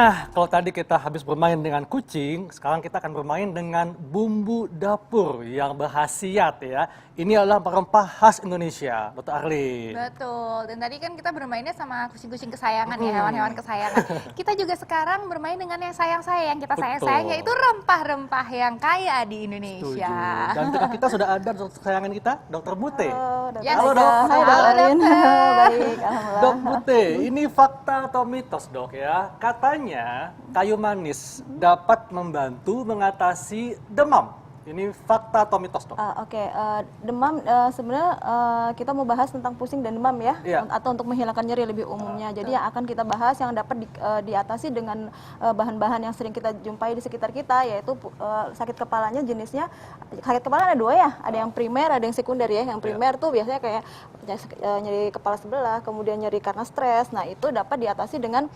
Nah, kalau tadi kita habis bermain dengan kucing, sekarang kita akan bermain dengan bumbu dapur yang berkhasiat ya. Ini adalah rempah khas Indonesia, Dr. Arlin. Betul, dan tadi kan kita bermainnya sama kucing-kucing kesayangan ya, hewan-hewan kesayangan. Kita juga sekarang bermain dengan yang sayang-sayang, kita sayang-sayang, yaitu rempah-rempah yang kaya di Indonesia. Setuju. Dan tengah kita sudah ada dokter kesayangan kita, Dr. Mute. Halo, Dok. Halo, dokter. Baik, alhamdulillah. Dok Mute, ini fakta atau mitos dok ya? Katanya kayu manis dapat membantu mengatasi demam. Ini fakta atau mitos dok? Oke, demam sebenarnya kita mau bahas tentang pusing dan demam ya, Iya. atau untuk menghilangkan nyeri lebih umumnya. Jadi yang akan kita bahas yang dapat diatasi dengan bahan-bahan yang sering kita jumpai di sekitar kita, yaitu sakit kepalanya jenisnya, sakit kepala ada dua ya, ada yang primer, ada yang sekunder ya. Yang primer tuh biasanya kayak nyeri kepala sebelah, kemudian nyeri karena stres. Nah itu dapat diatasi dengan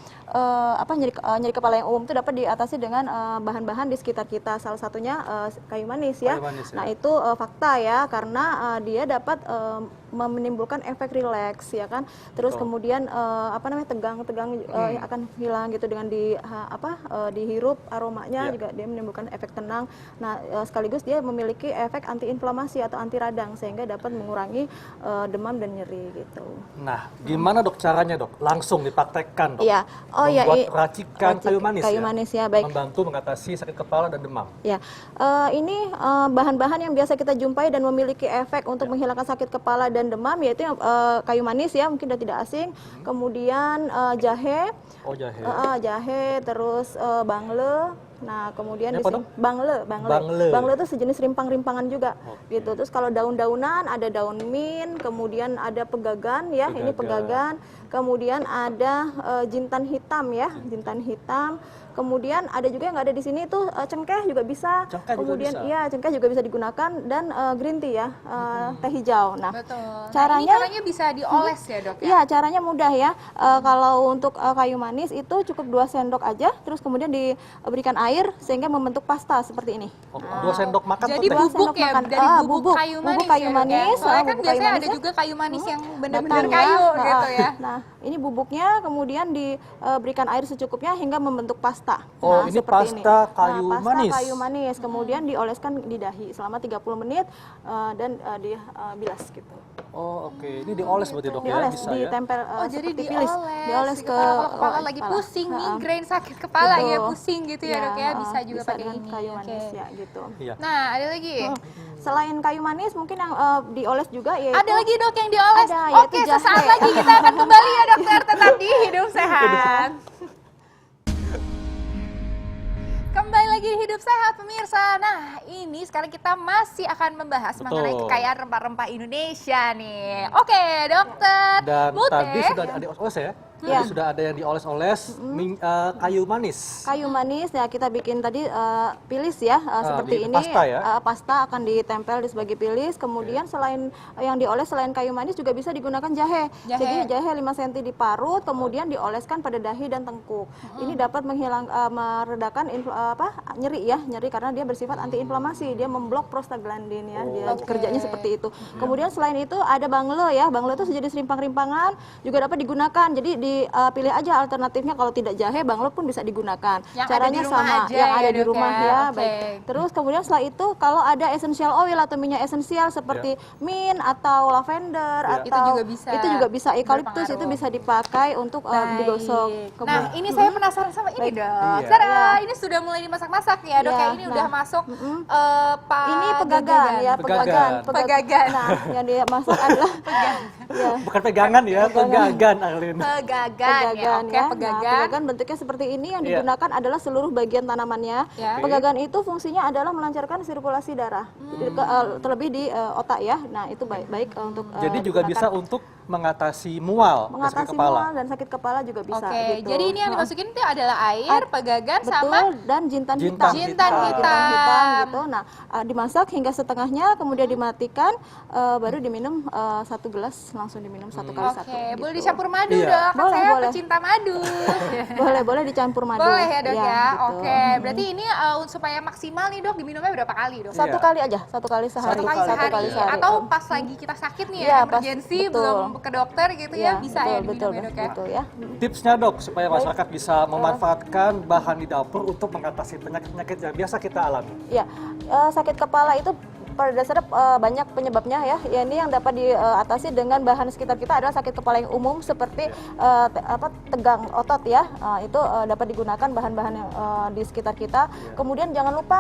nyeri kepala yang umum itu dapat diatasi dengan bahan-bahan di sekitar kita. Salah satunya kayu manis ya. Kayu manis, ya. Nah itu fakta ya, karena dia dapat menimbulkan efek rileks ya kan. Terus kemudian tegang-tegang akan hilang gitu dengan dihirup aromanya juga dia menimbulkan efek tenang. Nah sekaligus dia memiliki efek antiinflamasi atau anti radang sehingga dapat mengurangi demam dan nyeri gitu. Nah, gimana dok caranya dok? Langsung dipraktekkan dok. Iya. Membuat racikan kayu manis kayu ya. manis ya, baik. Membantu mengatasi sakit kepala dan demam. Ya, ini bahan-bahan yang biasa kita jumpai dan memiliki efek untuk menghilangkan sakit kepala dan demam, yaitu kayu manis ya, mungkin sudah tidak asing. Kemudian jahe, Oh jahe. jahe, terus bangle. Nah, kemudian Apa, Dok? bangle. Bangle itu sejenis rimpang-rimpangan juga, gitu. Terus kalau daun-daunan ada daun mint, kemudian ada pegagan ya, ini pegagan. Kemudian ada jintan hitam ya, jintan hitam. Kemudian ada juga yang nggak ada di sini itu cengkeh juga bisa. Cengkeh juga Kemudian bisa. iya cengkeh juga bisa digunakan dan green tea ya, teh hijau. Nah, Betul. caranya Nah, ini caranya bisa dioles ya dok ya? iya, caranya mudah ya. Kalau untuk kayu manis itu cukup 2 sendok aja, terus kemudian diberikan air sehingga membentuk pasta seperti ini. Oh, 2 sendok makan Jadi tuh teh. dua bubuk sendok ya, makan. dari bubuk Bubuk kayu manis kayu ya, dok, ya? manis, Soalnya kan bubuk kayu biasanya manis ada ya. juga kayu manis yang Batang benar-benar ya. kayu gitu ya. Nah, ini bubuknya kemudian diberikan air secukupnya hingga membentuk pasta. Oh, nah, ini seperti pasta kayu pasta manis. kayu manis. Kemudian dioleskan di dahi selama 30 menit dan dibilas gitu. Oh oke, ini dioles berarti dok ya? Dioles, Bisa ya? ditempel Oh jadi seperti dioles, dioles ke kalau kepala lagi kepala. pusing, migrain, sakit kepala ya, Betul. pusing gitu ya dok ya, bisa juga bisa pakai dengan ini. kayu Oke. manis ya gitu. Iya. Nah ada lagi? Selain kayu manis mungkin yang dioles juga yaitu Ada lagi dok yang dioles? Ada, Oke, yaitu sesaat jahe. lagi kita akan kembali ya dokter, tetap di Hidup Sehat. Kembali lagi di Hidup Sehat pemirsa. Nah ini sekarang kita masih akan membahas mengenai kekayaan rempah-rempah Indonesia nih. Oke dokter Dan Mute. tadi sudah ada dioles ya? Iya. Tadi sudah ada yang dioles-oles kayu manis. kayu manis ya, kita bikin tadi pilis ya, seperti di ini. pasta ya? Pasta akan ditempel di sebagai pilis. Kemudian selain yang dioles, selain kayu manis juga bisa digunakan jahe. Jadi jahe 5 cm diparut, kemudian dioleskan pada dahi dan tengkuk. Ini dapat meredakan nyeri ya, nyeri karena dia bersifat antiinflamasi. Dia memblok prostaglandin ya, dia kerjanya seperti itu. Kemudian selain itu ada bangle ya, bangle itu sejenis rimpang-rimpangan juga dapat digunakan. Jadi dipilih aja alternatifnya, kalau tidak jahe, bangle pun bisa digunakan. Yang Caranya ada di rumah sama, aja yang ya, ada di Dok, rumah ya. ya, Oke. baik. Terus kemudian setelah itu kalau ada essential oil atau minyak esensial seperti mint atau lavender atau Itu juga bisa eukaliptus, itu berpengaruh. bisa dipakai untuk digosok. Nah ini saya penasaran sama ini dok. Iya. Tara, ini sudah mulai dimasak-masak ya dok. Iya, Ya, ini udah masuk Ini pegagan ya, Pegagan. Nah, yang dimasak adalah ya, Bukan pegangan ya, pegagan Arlin. Pegagan ya, oke, ya. Nah, pegagan. pegagan bentuknya seperti ini, yang digunakan adalah seluruh bagian tanamannya. Ya. Pegagan itu fungsinya adalah melancarkan sirkulasi darah, terlebih di otak ya. Nah itu baik untuk Jadi juga bisa untuk mengatasi mual, sakit mengatasi kepala. mual dan sakit kepala juga bisa. Oke, gitu. jadi ini yang dimasukin itu adalah air, pegagan, Betul, sama dan jintan Jintan hitam. jintan hitam. Jintan hitam gitu. Nah, dimasak hingga setengahnya, kemudian dimatikan, baru diminum 1 gelas, langsung diminum 1 kali 1. Oke, boleh dicampur madu Iya. dok, kan Boleh, saya boleh. pecinta madu. Boleh dicampur madu. Boleh ya dok ya, gitu. oke. Berarti ini supaya maksimal nih dok, diminumnya berapa kali dok? Satu Iya. kali aja, 1 kali sehari. Satu kali sehari. sehari. Atau pas lagi kita sakit nih ya, Iya, pas- emergency, betul. ke dokter gitu ya, bisa ya betul, diminum ya, Dok ya. betul ya. Tipsnya dok, supaya masyarakat bisa memanfaatkan bahan di dapur untuk mengatasi penyakit-penyakit yang biasa kita alami. Ya, sakit kepala itu pada dasarnya banyak penyebabnya ya. Ya, ini yang dapat diatasi dengan bahan sekitar kita adalah sakit kepala yang umum seperti tegang otot ya. Itu dapat digunakan bahan-bahan yang di sekitar kita. Kemudian jangan lupa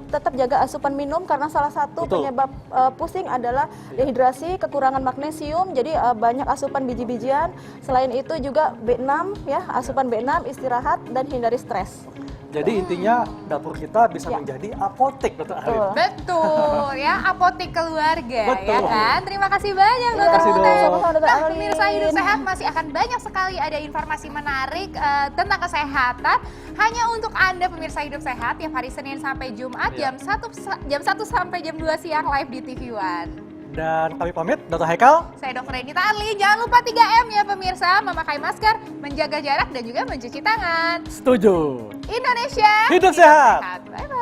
tetap jaga asupan minum karena salah satu Betul. penyebab pusing adalah dehidrasi, kekurangan magnesium. Jadi banyak asupan biji-bijian. Selain itu juga B6 ya, asupan B6, istirahat dan hindari stres. Jadi intinya dapur kita bisa Ya. menjadi apotek, Dokter Arlin. Betul. Betul ya, apotek keluarga ya Betul. kan. Terima kasih banyak Iya, Dokter kasih, Dok. Putih. sama-sama, Dokter Nah, Arlin. pemirsa Hidup Sehat masih akan banyak sekali ada informasi menarik tentang kesehatan hanya untuk Anda pemirsa Hidup Sehat tiap hari Senin sampai Jumat Iya. jam 1 sampai jam 2 siang live di TV One. Dan kami pamit, Dokter Haikal. Saya Dr. Renita Arlin, jangan lupa 3M ya pemirsa, memakai masker, menjaga jarak dan juga mencuci tangan. Setuju. Indonesia Hidup sehat. Bye-bye.